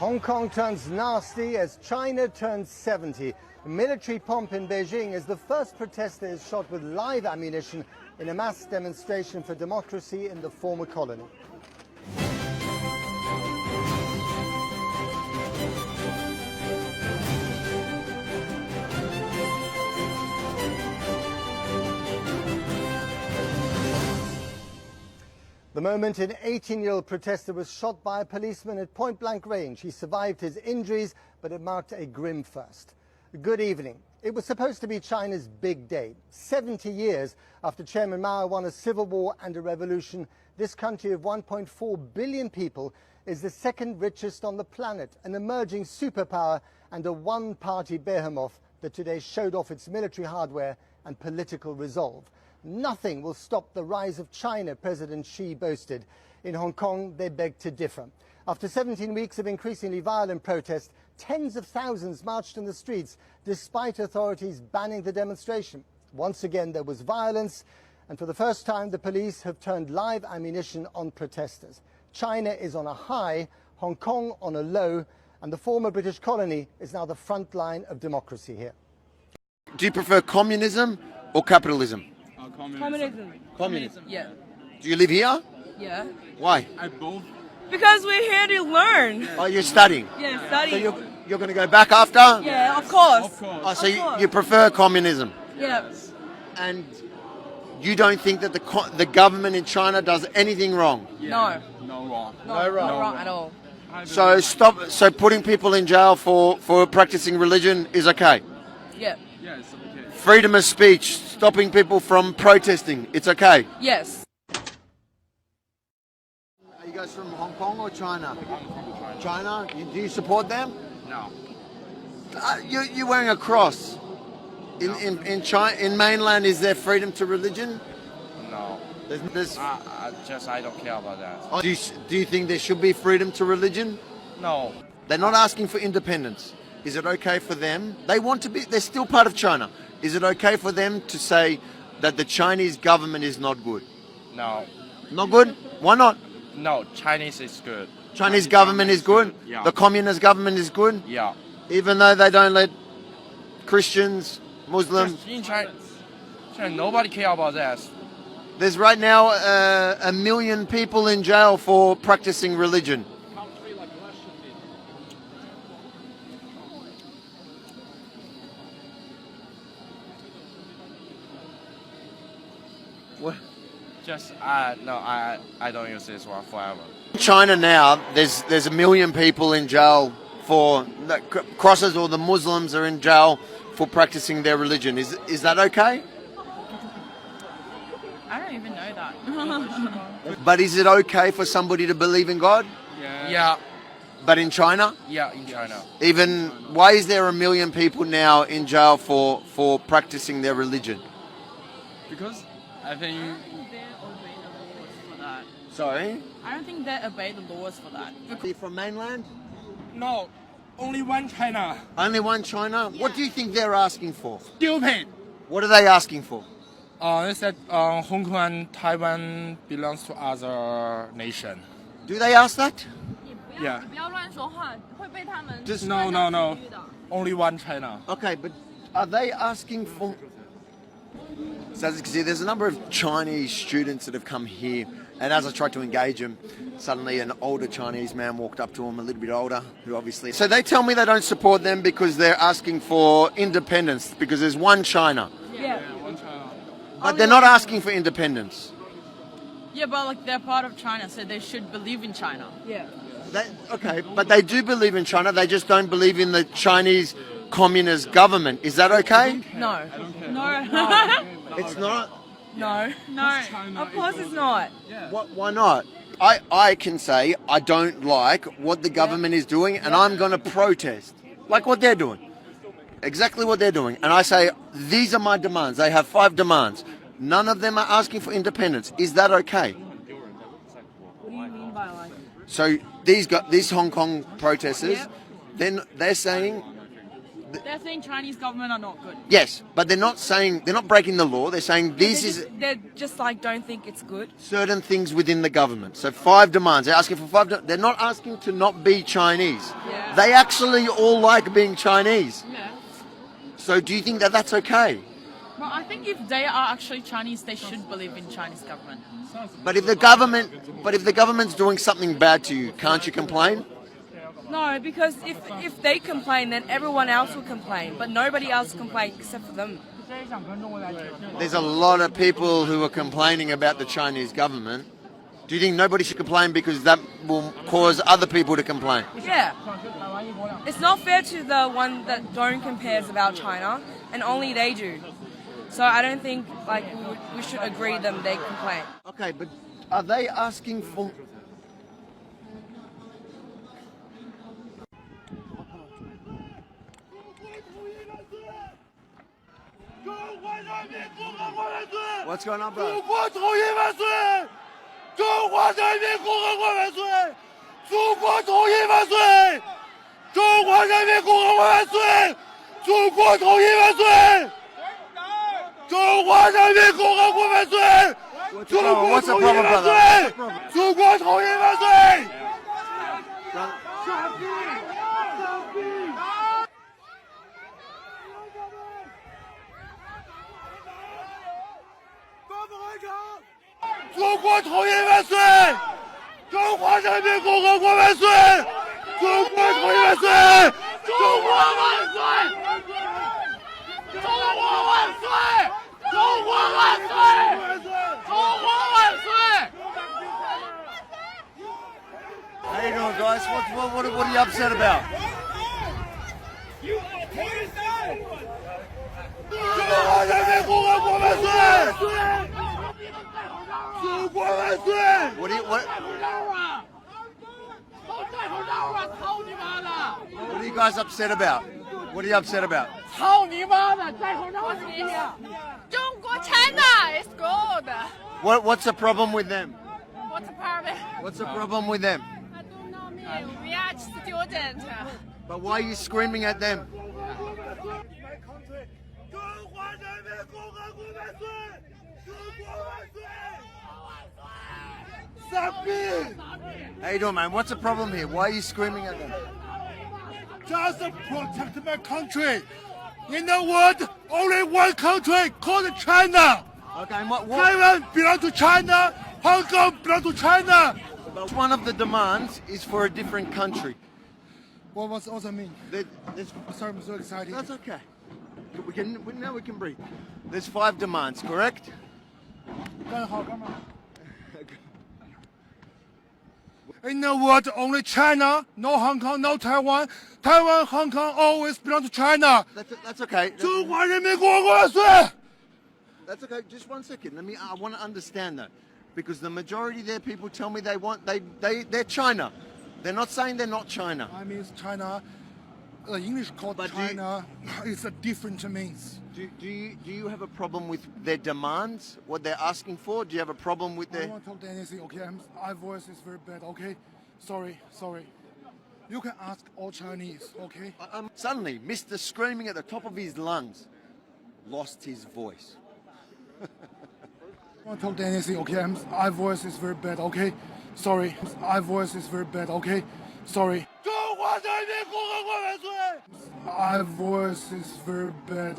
Hong Kong turns nasty as China turns 70. A military pomp in Beijing as the first protester is shot with live ammunition in a mass demonstration for democracy in the former colony. The moment an 18-year-old protester was shot by a policeman at point-blank range. He survived his injuries, but it marked a grim first. Good evening. It was supposed to be China's big day. 70 years after Chairman Mao won a civil war and a revolution, this country of 1.4 billion people is the second richest on the planet, an emerging superpower and a one-party behemoth that today showed off its military hardware and political resolve. Nothing will stop the rise of China, President Xi boasted. In Hong Kong, they beg to differ. After 17 weeks of increasingly violent protest, tens of thousands marched in the streets despite authorities banning the demonstration. Once again, there was violence, and for the first time, the police have turned live ammunition on protesters. China is on a high, Hong Kong on a low, and the former British colony is now the front line of democracy here. Do you prefer communism or capitalism? Communism. Yeah. Do you live here? Yeah. Why? Both. Because we're here to learn. Oh, you're studying? Yeah, studying. So you're going to go back after? Yeah, of course. Oh, so you prefer communism? Yeah. And you don't think that the government in China does anything wrong? No. No wrong. No wrong at all. So putting people in jail for practicing religion is okay? Yeah. Yeah, it's okay. Freedom of speech, stopping people from protesting, it's okay? Yes. Are you guys from Hong Kong or China? China? Do you support them? No. You're wearing a cross. In China, in mainland, is there freedom to religion? No. There's I don't care about that. Oh, do you think there should be freedom to religion? No. They're not asking for independence. Is it okay for them? They want to be, they're still part of China. Is it okay for them to say that the Chinese government is not good? No. Not good? Why not? No, Chinese is good. Chinese government is good? Yeah. The communist government is good? Yeah. Even though they don't let Christians, Muslims... In China, nobody care about that. There's right now 1 million people in jail for practicing religion. What? I don't use this one forever. China now, there's 1 million people in jail for crosses, or the Muslims are in jail for practicing their religion. Is that okay? I don't even know that. But is it okay for somebody to believe in God? Yeah. But in China? Yeah, in China. Even, why is there 1 million people now in jail for practicing their religion? Because I think... They obey the laws for that. Sorry? I don't think they obey the laws for that. Are you from mainland? No, only one China. Only one China? What do you think they're asking for? Stupid. What are they asking for? They said Hong Kong and Taiwan belongs to other nation. Do they ask that? Yeah. 不要乱说话，会被他们 Just No. Only one China. Okay, but are they asking for... So as you can see, there's a number of Chinese students that have come here, and as I tried to engage them, suddenly an older Chinese man walked up to them, a little bit older, who obviously... So they tell me they don't support them because they're asking for independence, because there's one China. Yeah. One China. But they're not asking for independence. Yeah, but like they're part of China, so they should believe in China. Yeah. Okay, but they do believe in China, they just don't believe in the Chinese communist government. Is that okay? No. No. It's not? No. Of course it's not. Why not? I can say I don't like what the government is doing, and I'm going to protest. Like what they're doing. Exactly what they're doing. And I say, these are my demands. They have 5 demands. None of them are asking for independence. Is that okay? What do you mean by like... So these Hong Kong protesters, then they're saying They're saying Chinese government are not good. Yes, but they're not breaking the law. They're saying They're just like don't think it's good. certain things within the government. So 5 demands. They're asking for 5. They're not asking to not be Chinese. Yeah. They actually all like being Chinese. Yeah. So do you think that that's okay? Well, I think if they are actually Chinese, they should believe in Chinese government. But if the government's doing something bad to you, can't you complain? No, because if they complain, then everyone else will complain, but nobody else complains except for them. There's a lot of people who are complaining about the Chinese government. Do you think nobody should complain because that will cause other people to complain? Yeah. It's not fair to the one that don't cares about China, and only they do. So I don't think like we should agree them they complain. Okay, but are they asking for... What's going on, bro? 中国统一万岁！中华人民共和国万岁！中国统一万岁！中华人民共和国万岁！中国统一万岁！中华人民共和国万岁！中国统一万岁！中国统一万岁！傻逼！傻逼！中国统一万岁！中华人民共和国万岁！中国统一万岁！中国万岁！中国万岁！中国万岁！中国万岁！ How you doing, guys? What are you upset about? 中华人民共和国万岁！中国万岁！ What are you guys upset about? What are you upset about? 操你妈的！戴口罩你！中国 China is good. What's the problem with them? What's the problem? What's the problem with them? I don't know. We are students. But why are you screaming at them? 中华人民共和国万岁！中国万岁！傻逼！ How you doing, man? What's the problem here? Why are you screaming at them? Just to protect my country. In the world, only one country called China. Okay, and what? Taiwan belongs to China. Hong Kong belongs to China. But one of the demands is for a different country. What does that mean? There's, Sorry, I'm so excited. that's okay. Now we can breathe. There's 5 demands, correct? 干好干嘛? In the world, only China, no Hong Kong, no Taiwan. Taiwan, Hong Kong always belong to China. That's okay. 中华人民共和国万岁! That's okay. Just 1 second. I want to understand that, because the majority of their people tell me they're China. They're not saying they're not China. I mean, China. English called But China. It's a different means. Do you have a problem with their demands? What they're asking for? Do you have a problem with I their? don't want to talk to anything. Okay, my voice is very bad. Okay, sorry. You can ask all Chinese. Okay. Suddenly, Mr. Screaming at the top of his lungs lost his voice. I don't want to talk to anything. Okay, my voice is very bad. Okay, sorry. My voice is very bad. Okay, sorry. 中华人民共和国万岁! My voice is very bad.